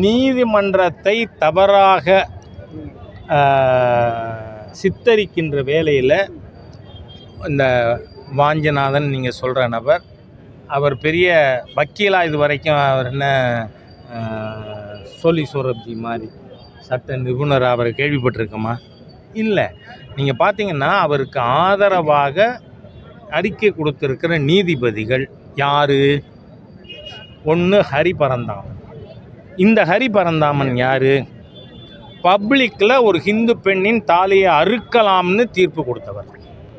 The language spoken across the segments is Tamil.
நீதிமன்றத்தை தவறாக சித்தரிக்கின்ற வேலையில் இந்த வாஞ்சநாதன் நீங்கள் சொல்கிற நபர், அவர் பெரிய வக்கீலாக இது வரைக்கும் அவர் என்ன சோலி சோரப்ஜி மாதிரி சட்ட நிபுணர் அவரை கேள்விப்பட்டிருக்கோமா? இல்லை. நீங்கள் பார்த்தீங்கன்னா அவருக்கு ஆதரவாக அறிக்கை கொடுத்துருக்கிற நீதிபதிகள் யார்? ஒன்று ஹரி பரந்தாமன். இந்த ஹரி பரந்தாமன் யார்? பப்ளிக்கில் ஒரு ஹிந்து பெண்ணின் தாலியை அறுக்கலாம்னு தீர்ப்பு கொடுத்தவர்.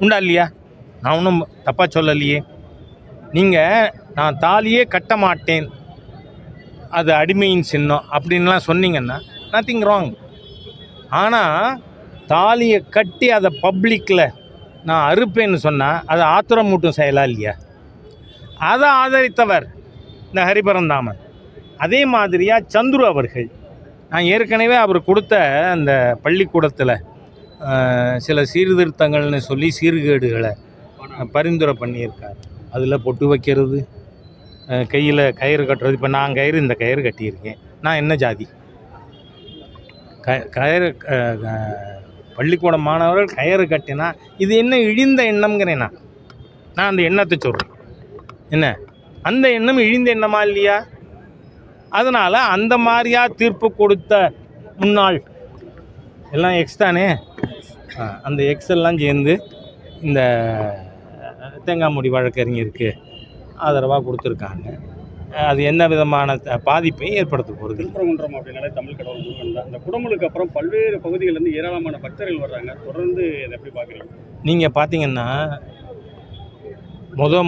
உண்டா இல்லையா? நான் ஒன்றும் தப்பாக சொல்லலையே. நீங்கள் நான் தாலியே கட்ட மாட்டேன், அது அடிமையின் சின்னம் அப்படின்லாம் சொன்னீங்கன்னா நத்திங் ராங். ஆனால் தாலியை கட்டி அதை பப்ளிக்கில் நான் அறுப்பேன்னு சொன்னால் அது ஆத்திரமூட்டும் செயலா இல்லையா? அதை ஆதரித்தவர் இந்த ஹரிபரந்தாமன். அதே மாதிரியாக சந்துரு அவர்கள், நான் ஏற்கனவே அவர் கொடுத்த அந்த பள்ளிக்கூடத்தில் சில சீர்திருத்தங்கள்னு சொல்லி சீர்கேடுகளை பரிந்துரை பண்ணியிருக்கார். அதில் பொட்டு வைக்கிறது, கையில் கயிறு கட்டுறது. இப்போ நான் இந்த கயிறு கட்டியிருக்கேன், நான் என்ன ஜாதி? கயிறு பள்ளிக்கூட மாணவர்கள் கயிறு கட்டினா இது என்ன இழிந்த எண்ணம்ங்கிறேன். நான் அந்த எண்ணத்தை சொல்கிறேன். என்ன அந்த எண்ணம் இழிந்த எண்ணமா இல்லையா? அதனால் அந்த மாதிரியா தீர்ப்பு கொடுத்த முன்னாள் எல்லாம் எக்ஸ் தானே, அந்த எக்ஸ் எல்லாம் சேர்ந்து இந்த தேங்காய்மூடி வழக்கறிஞருக்கு ஆதரவாக கொடுத்துருக்காங்க. அது என்ன விதமான பாதிப்பை ஏற்படுத்த போகிறது? குன்றம் அப்படின்னாலே தமிழ் கடவுள் முருகன் தான். அந்த குடமுழுக்கு அப்புறம் பல்வேறு பகுதிகளிலிருந்து ஏராளமான பக்தர்கள் வர்றாங்க. தொடர்ந்து இதை எப்படி பார்க்குறீங்க? நீங்கள் பார்த்தீங்கன்னா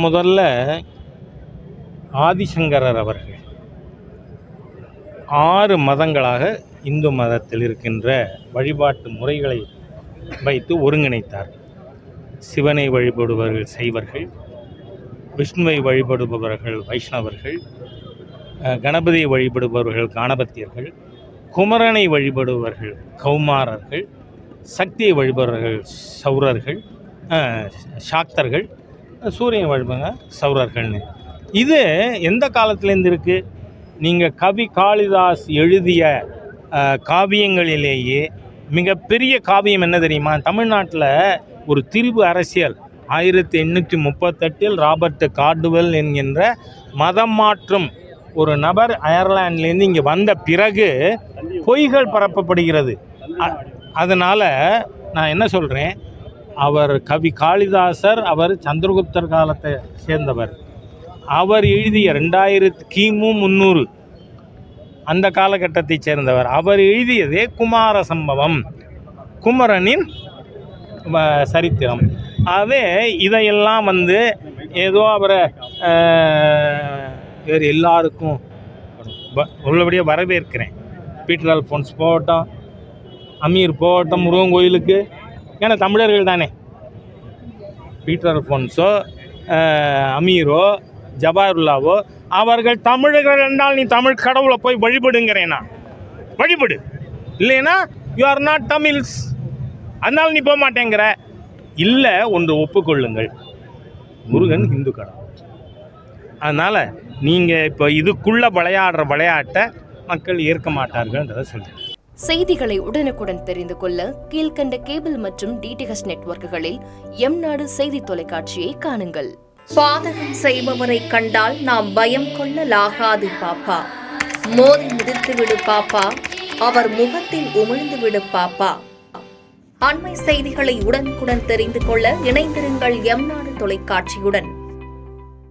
முதல்ல ஆதிசங்கரர் அவர்கள் 6 மதங்களாக இந்து மதத்தில் இருக்கின்ற வழிபாட்டு முறைகளை வைத்து ஒருங்கிணைத்தார். சிவனை வழிபடுபவர்கள் சைவர்கள், விஷ்ணுவை வழிபடுபவர்கள் வைஷ்ணவர்கள், கணபதியை வழிபடுபவர்கள் காணபத்தியர்கள், குமரனை வழிபடுபவர்கள் கௌமாரர்கள், சக்தியை வழிபடுபவர்கள் சௌரர்கள், சாக்தர்கள், சூரியனை வழிபடுங்க சௌரர்கள்னு. இது எந்த காலத்துலேருந்து இருக்குது? நீங்கள் கவி காளிதாஸ் எழுதிய காவியங்களிலேயே மிகப்பெரிய காவியம் என்ன தெரியுமா? தமிழ்நாட்டில் ஒரு திரிபு அரசியல் 1838 ராபர்ட் கார்டுவெல் என்கின்ற மதம் மாற்றும் ஒரு நபர் அயர்லாண்டிலேருந்து இங்கே வந்த பிறகு பொய்கள் பரப்பப்படுகிறது. அதனால் நான் என்ன சொல்கிறேன், அவர் கவி காளிதாசர், அவர் சந்திரகுப்தர் காலத்தை சேர்ந்தவர். அவர் எழுதிய 2000 கிமு 300 அந்த காலகட்டத்தை சேர்ந்தவர். அவர் எழுதியதே குமார சம்பவம், குமரனின் சரித்திரம். ஆகவே இதையெல்லாம் ஏதோ அவரை வேறு எல்லாருக்கும் உள்ளபடியாக வரவேற்கிறேன். பீட்டர் அல்ஃபோன்ஸ் போகட்டும், அமீர் போகட்டும் முருகன் கோயிலுக்கு, ஏன்னா தமிழர்கள் தானே. பீட்டர் அல்ஃபோன்ஸோ அமீரோ ஜபாருல்லாவோ அவர்கள் தமிழர்கள் என்றால் நீ தமிழ் கடவுளை போய் வழிபடுங்கிறேனா? வழிபடு, இல்லைன்னா யூ ஆர் நாட் தமிழ்ஸ். அதனால் நீ போக மாட்டேங்கிற. இல்லை, ஒன்று ஒப்புக்கொள்ளுங்கள், முருகன் இந்து கடவுள். அதனால் நீங்கள் இப்போ இதுக்குள்ளே விளையாடுற விளையாட்டை மக்கள் ஏற்க மாட்டார்கள்ன்றதை சொல்கிறேன். செய்திகளை உடனுக்குடன் தெரிந்து கொள்ள கீழ்கண்ட கேபிள் மற்றும் டிடிஹெச் நெட்வொர்க்குகளில் எம்நாடு செய்தி தொலைக்காட்சியை காணுங்கள். பாதகம் செய்பவரை கண்டால் நாம் பயம் கொள்ளலாகாது பாப்பா. மோதி மிதித்து விடு பாப்பா, அவர் முகத்தில் உமிழ்ந்து விடு பாப்பா. அண்மை செய்திகளை உடனுக்குடன் தெரிந்து கொள்ள இணைந்திருங்கள் எம்நாடு தொலைக்காட்சியுடன்.